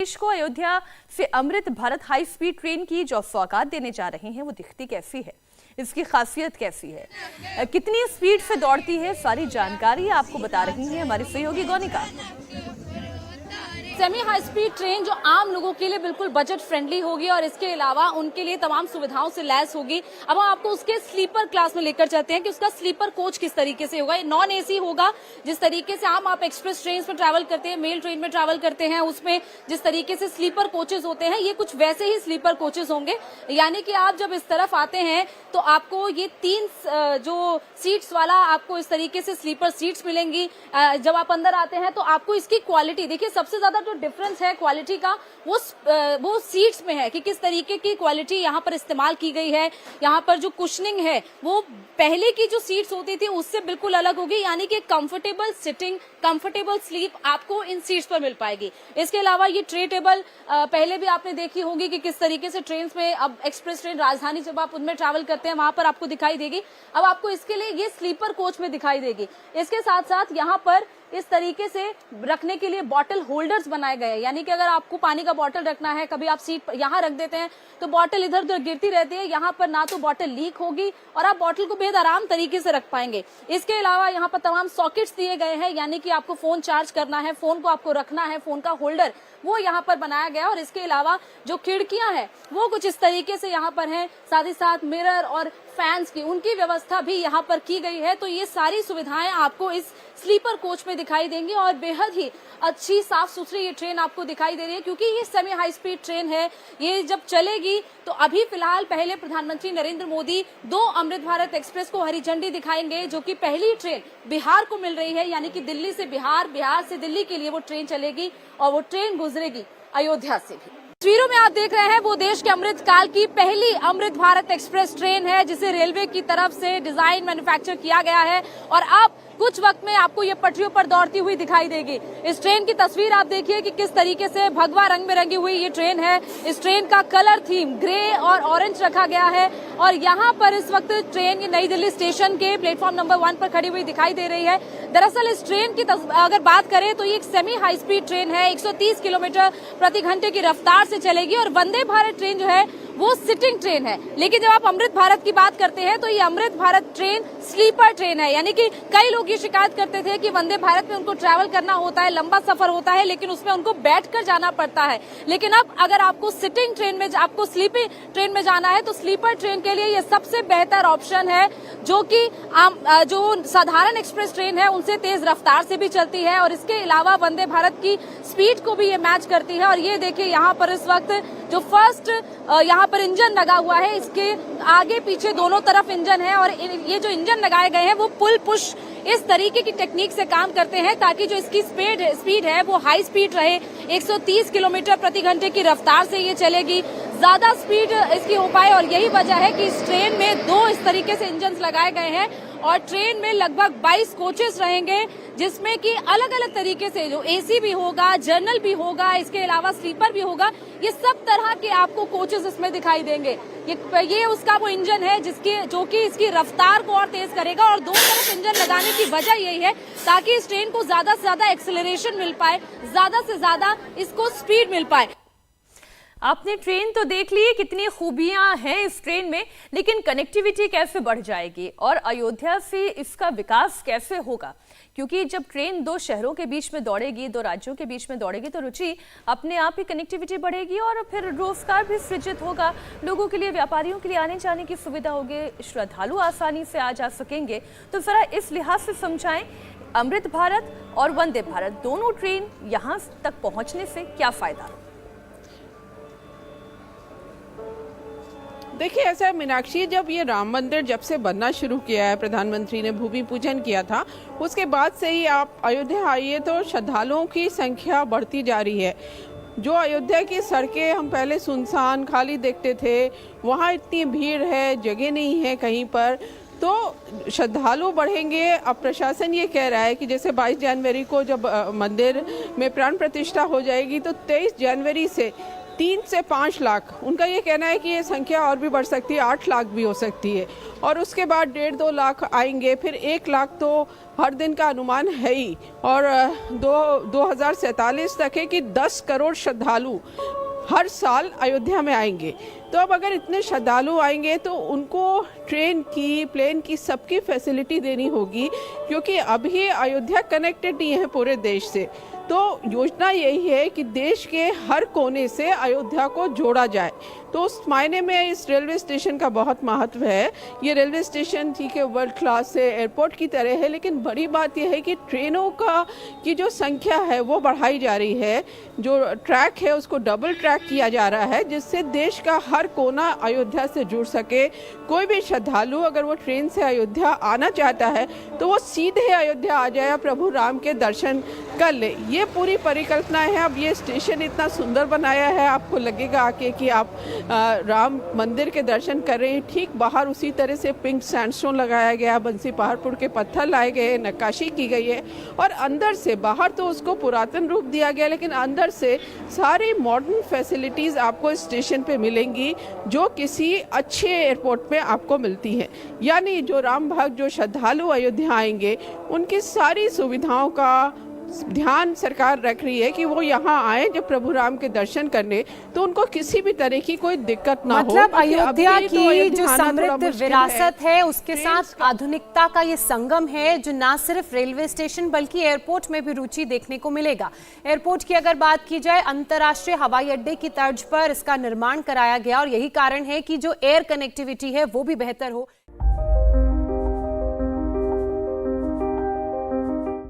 देश को अयोध्या से Amrit Bharat high speed train की जो सौगात देने जा रहे हैं वो दिखती कैसी है, इसकी खासियत कैसी है, कितनी स्पीड से दौड़ती है, सारी जानकारी आपको बता रही है हमारी सहयोगी गौनिका। सेमी हाई स्पीड ट्रेन जो आम लोगों के लिए बिल्कुल बजट फ्रेंडली होगी और इसके अलावा उनके लिए तमाम सुविधाओं से लैस होगी। अब हम आपको उसके स्लीपर क्लास में लेकर चलते हैं कि उसका स्लीपर कोच किस तरीके से होगा। नॉन एसी होगा, जिस तरीके से आम आप एक्सप्रेस ट्रेन में ट्रैवल करते हैं, मेल ट्रेन में ट्रैवल करते हैं, उसमें जिस तरीके से स्लीपर कोचेज होते हैं, ये कुछ वैसे ही स्लीपर कोचेज होंगे। यानी कि आप जब इस तरफ आते हैं तो आपको ये 3 जो सीट्स वाला आपको इस तरीके से स्लीपर सीट्स मिलेंगी। जब आप अंदर आते हैं तो आपको इसकी क्वालिटी देखिए, सबसे ज्यादा जो डिफरेंस है क्वालिटी का वो सीट्स में है कि किस तरीके की क्वालिटी यहाँ पर इस्तेमाल की गई है। यहाँ पर जो कुशनिंग है वो पहले की जो सीट्स होती थी उससे बिल्कुल अलग होगी, यानी कि कंफर्टेबल सिटिंग, कंफर्टेबल स्लीप आपको इन सीट्स पर मिल पाएगी। इसके अलावा ये ट्रे टेबल पहले भी आपने देखी होगी कि किस तरीके से ट्रेन में, अब एक्सप्रेस ट्रेन राजधानी जब आप उनमें ट्रैवल करते हैं वहां पर आपको दिखाई देगी। अब आपको इसके लिए ये स्लीपर कोच में दिखाई देगी। इसके साथ साथ यहाँ पर इस तरीके से रखने के लिए बॉटल होल्डर्स बनाए गए हैं, यानी कि अगर आपको पानी का बॉटल रखना है, कभी आप सीट यहाँ रख देते हैं तो बॉटल इधर उधर गिरती रहती है, यहाँ पर ना तो बॉटल लीक होगी और आप बॉटल को बेहद आराम तरीके से रख पाएंगे। इसके अलावा यहाँ पर तमाम सॉकेट्स दिए गए हैं, यानी कि आपको फोन चार्ज करना है, फोन को आपको रखना है, फोन का होल्डर वो यहाँ पर बनाया गया। और इसके अलावा जो खिड़कियां हैं वो कुछ इस तरीके से यहाँ पर हैं, साथ ही साथ मिरर और फैंस की उनकी व्यवस्था भी यहाँ पर की गई है। तो ये सारी सुविधाएं आपको इस स्लीपर कोच में दिखाई देंगी और बेहद ही अच्छी साफ सुथरी ये ट्रेन आपको दिखाई दे रही है, क्योंकि ये सेमी हाई स्पीड ट्रेन है। ये जब चलेगी तो अभी फिलहाल पहले प्रधानमंत्री नरेंद्र मोदी 2 अमृत भारत एक्सप्रेस को हरी झंडी दिखाएंगे, जो कि पहली ट्रेन बिहार को मिल रही है, यानी कि दिल्ली से बिहार, बिहार से दिल्ली के लिए वो ट्रेन चलेगी और वो ट्रेन गुजरेगी अयोध्या से भी। तस्वीरों में आप देख रहे हैं वो देश के अमृत काल की पहली अमृत भारत एक्सप्रेस ट्रेन है, जिसे रेलवे की तरफ से डिजाइन मैन्युफैक्चर किया गया है और अब कुछ वक्त में आपको ये पटरियों पर दौड़ती हुई दिखाई देगी। इस ट्रेन की तस्वीर आप देखिए कि किस तरीके से भगवा रंग में रंगी हुई ये ट्रेन है। इस ट्रेन का कलर थीम ग्रे और ऑरेंज रखा गया है और यहाँ पर इस वक्त ट्रेन नई दिल्ली स्टेशन के प्लेटफॉर्म नंबर 1 पर खड़ी हुई दिखाई दे रही है। दरअसल इस ट्रेन की अगर बात करें तो ये एक सेमी हाई स्पीड ट्रेन है, 130 किलोमीटर प्रति घंटे की रफ्तार से चलेगी और वंदे भारत ट्रेन जो है वो सिटिंग ट्रेन है। लेकिन जब आप अमृत भारत की बात करते हैं तो ये Amrit Bharat train sleeper train है, यानी कि कई लोग ये शिकायत करते थे कि वंदे भारत में उनको ट्रैवल करना होता है, लंबा सफर होता है, लेकिन उसमें उनको बैठकर जाना पड़ता है। लेकिन अब अगर आपको सिटिंग ट्रेन में, आपको स्लीपिंग ट्रेन में जाना है तो स्लीपर ट्रेन के लिए ये सबसे बेहतर ऑप्शन है, जो कि जो साधारण एक्सप्रेस ट्रेन है उनसे तेज रफ्तार से भी चलती है और इसके अलावा वंदे भारत की स्पीड को भी ये मैच करती है। और ये देखिए यहाँ पर इस वक्त जो फर्स्ट यहाँ पर इंजन लगा हुआ है, इसके आगे पीछे दोनों तरफ इंजन है और ये जो इंजन लगाए गए हैं वो पुल पुश इस तरीके की टेक्निक से काम करते हैं ताकि जो इसकी स्पीड है वो हाई स्पीड रहे। 130 किलोमीटर प्रति घंटे की रफ्तार से ये चलेगी, ज्यादा स्पीड इसकी हो पाए और यही वजह है कि इस ट्रेन में 2 इस तरीके से इंजन लगाए गए हैं और ट्रेन में लगभग 22 कोचेस रहेंगे, जिसमें कि अलग अलग तरीके से जो एसी भी होगा, जनरल भी होगा, इसके अलावा स्लीपर भी होगा, ये सब तरह के आपको कोचेस इसमें दिखाई देंगे। ये उसका वो इंजन है जो कि इसकी रफ्तार को और तेज करेगा और 2 तरफ इंजन लगाने की वजह यही है ताकि इस ट्रेन को ज्यादा से ज्यादा एक्सेलरेशन मिल पाए, ज्यादा से ज्यादा इसको स्पीड मिल पाए। आपने ट्रेन तो देख ली, कितनी खूबियां हैं इस ट्रेन में, लेकिन कनेक्टिविटी कैसे बढ़ जाएगी और अयोध्या से इसका विकास कैसे होगा? क्योंकि जब ट्रेन 2 शहरों के बीच में दौड़ेगी, 2 राज्यों के बीच में दौड़ेगी तो रुचि अपने आप ही कनेक्टिविटी बढ़ेगी और फिर रोजगार भी सृजित होगा, लोगों के लिए, व्यापारियों के लिए आने जाने की सुविधा होगी, श्रद्धालु आसानी से आ जा सकेंगे। तो जरा इस लिहाज से समझाएं, अमृत भारत और वंदे भारत दोनों ट्रेन यहाँ तक पहुँचने से क्या फायदा? देखिए ऐसा है मीनाक्षी, जब ये राम मंदिर जब से बनना शुरू किया है, प्रधानमंत्री ने भूमि पूजन किया था, उसके बाद से ही आप अयोध्या आइए तो श्रद्धालुओं की संख्या बढ़ती जा रही है। जो अयोध्या की सड़कें हम पहले सुनसान खाली देखते थे, वहाँ इतनी भीड़ है, जगह नहीं है कहीं पर, तो श्रद्धालु बढ़ेंगे। अब प्रशासन ये कह रहा है कि जैसे 22 जनवरी को जब मंदिर में प्राण प्रतिष्ठा हो जाएगी तो 23 जनवरी से 3 से 5 लाख, उनका ये कहना है कि ये संख्या और भी बढ़ सकती है, 8 लाख भी हो सकती है। और उसके बाद 1.5-2 लाख आएंगे, फिर 1 लाख तो हर दिन का अनुमान है ही। और 2047 तक है कि 10 करोड़ श्रद्धालु हर साल अयोध्या में आएंगे। तो अब अगर इतने श्रद्धालु आएंगे तो उनको ट्रेन की, प्लेन की, सबकी फैसिलिटी देनी होगी, क्योंकि अभी अयोध्या कनेक्टेड नहीं है पूरे देश से। तो योजना यही है कि देश के हर कोने से अयोध्या को जोड़ा जाए। तो उस मायने में इस रेलवे स्टेशन का बहुत महत्व है। ये रेलवे स्टेशन ठीक है, वर्ल्ड क्लास है, एयरपोर्ट की तरह है, लेकिन बड़ी बात यह है कि ट्रेनों की जो संख्या है वो बढ़ाई जा रही है। जो ट्रैक है उसको डबल ट्रैक किया जा रहा है, जिससे देश का हर कोना अयोध्या से जुड़ सके। कोई भी श्रद्धालु अगर वो ट्रेन से अयोध्या आना चाहता है तो वो सीधे अयोध्या आ जाए, प्रभु राम के दर्शन कर ले। ये पूरी परिकल्पना है। अब ये स्टेशन इतना सुंदर बनाया है, आपको लगेगा आके कि आप राम मंदिर के दर्शन कर रहे हैं। ठीक बाहर उसी तरह से पिंक सैंडस्टोन लगाया गया, बंसी पहाड़पुर के पत्थर लाए गए, नक्काशी की गई है। और अंदर से, बाहर तो उसको पुरातन रूप दिया गया, लेकिन अंदर से सारी मॉडर्न फैसिलिटीज़ आपको इस स्टेशन पे मिलेंगी, जो किसी अच्छे एयरपोर्ट में आपको मिलती हैं। यानी जो राम भक्त, जो श्रद्धालु अयोध्या आएंगे, उनकी सारी सुविधाओं का ध्यान सरकार रख रही है कि वो यहाँ आए जब प्रभु राम के दर्शन करने, तो उनको किसी भी तरह की कोई दिक्कत ना हो। मतलब अयोध्या की जो समृद्ध मुश्किल विरासत है उसके साथ आधुनिकता का ये संगम है, जो ना सिर्फ रेलवे स्टेशन बल्कि एयरपोर्ट में भी रुचि देखने को मिलेगा। एयरपोर्ट की अगर बात की जाए, अंतर्राष्ट्रीय हवाई अड्डे की तर्ज पर इसका निर्माण कराया गया और यही कारण है कि जो एयर कनेक्टिविटी है वो भी बेहतर हो।